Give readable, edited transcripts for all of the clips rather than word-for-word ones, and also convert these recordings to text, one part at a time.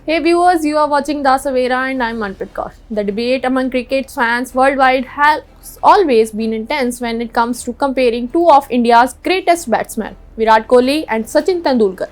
Hey viewers, you are watching Das Avera and I'm Manpreet Kaur. The debate among cricket fans worldwide has always been intense when it comes to comparing two of India's greatest batsmen, Virat Kohli and Sachin Tendulkar.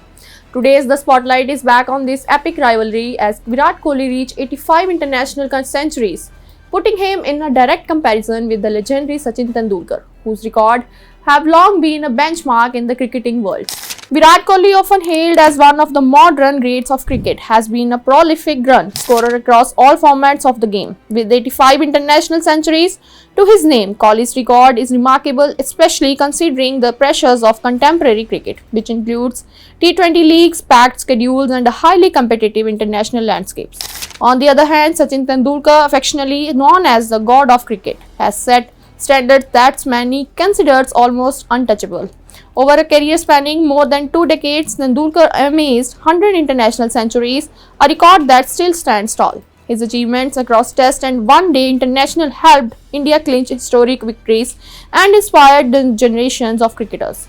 Today's the spotlight is back on this epic rivalry as Virat Kohli reached 85 international centuries, putting him in a direct comparison with the legendary Sachin Tendulkar, whose record have long been a benchmark in the cricketing world. Virat Kohli, often hailed as one of the modern greats of cricket, has been a prolific run scorer across all formats of the game. With 85 international centuries to his name, Kohli's record is remarkable, especially considering the pressures of contemporary cricket, which includes T20 leagues, packed schedules, and a highly competitive international landscapes. On the other hand, Sachin Tendulkar, affectionately known as the god of cricket, has set standards that many considers almost untouchable. Over a career spanning more than 2 decades, Tendulkar amassed 100 international centuries, a record that still stands tall. His achievements across Test and One-Day International helped India clinch historic victories and inspired the generations of cricketers.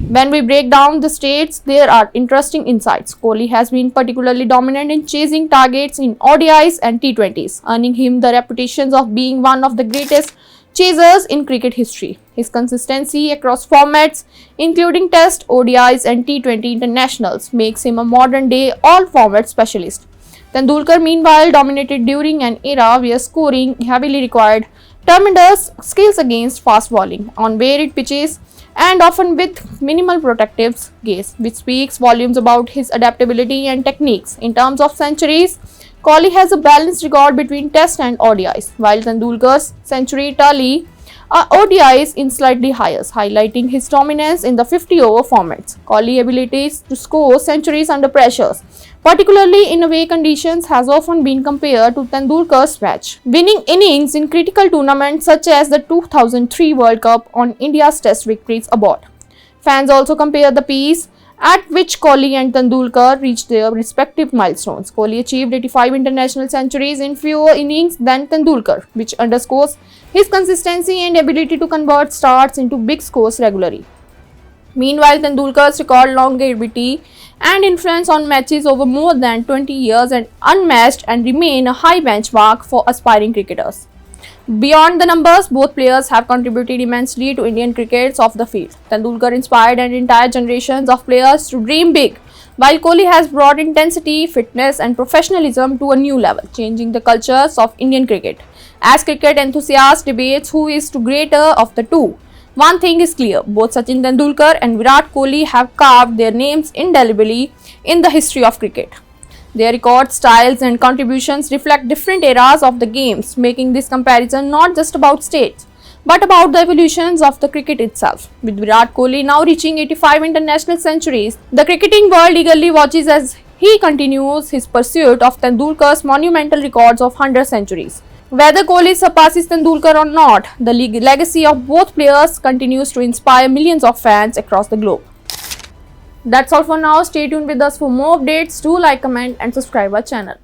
When we break down the stats, there are interesting insights. Kohli has been particularly dominant in chasing targets in ODIs and T20s, earning him the reputation of being one of the greatest chasers in cricket history. His consistency across formats, including Test, ODIs, and T20 internationals, makes him a modern day all format specialist. Tendulkar, meanwhile, dominated during an era where scoring heavily required tremendous skills against fast bowling on varied pitches and often with minimal protective gear, which speaks volumes about his adaptability and techniques. In terms of centuries, Kohli has a balanced record between Test and ODIs, while Tendulkar's century tally ODIs in slightly higher, highlighting his dominance in the 50-over formats. Kohli's abilities to score centuries under pressures, particularly in away conditions, has often been compared to Tendulkar's match-winning innings in critical tournaments such as the 2003 World Cup on India's Test victories abroad. Fans also compare the pace at which Kohli and Tendulkar reached their respective milestones. Kohli achieved 85 international centuries in fewer innings than Tendulkar, which underscores his consistency and ability to convert starts into big scores regularly. Meanwhile, Tendulkar's record longevity and influence on matches over more than 20 years and unmatched and remain a high benchmark for aspiring cricketers. Beyond the numbers, both players have contributed immensely to Indian cricket's off the field. Tendulkar inspired an entire generations of players to dream big, while Kohli has brought intensity, fitness, and professionalism to a new level, changing the cultures of Indian cricket. As cricket enthusiasts debate who is the greater of the two, one thing is clear: both Sachin Tendulkar and Virat Kohli have carved their names indelibly in the history of cricket. Their records, styles, and contributions reflect different eras of the games, making this comparison not just about stats, but about the evolutions of the cricket itself. With Virat Kohli now reaching 85 international centuries, the cricketing world eagerly watches as he continues his pursuit of Tendulkar's monumental records of 100 centuries. Whether Kohli surpasses Tendulkar or not, the legacy of both players continues to inspire millions of fans across the globe. That's all for now. Stay tuned with us for more updates. Do like, comment, and subscribe our channel.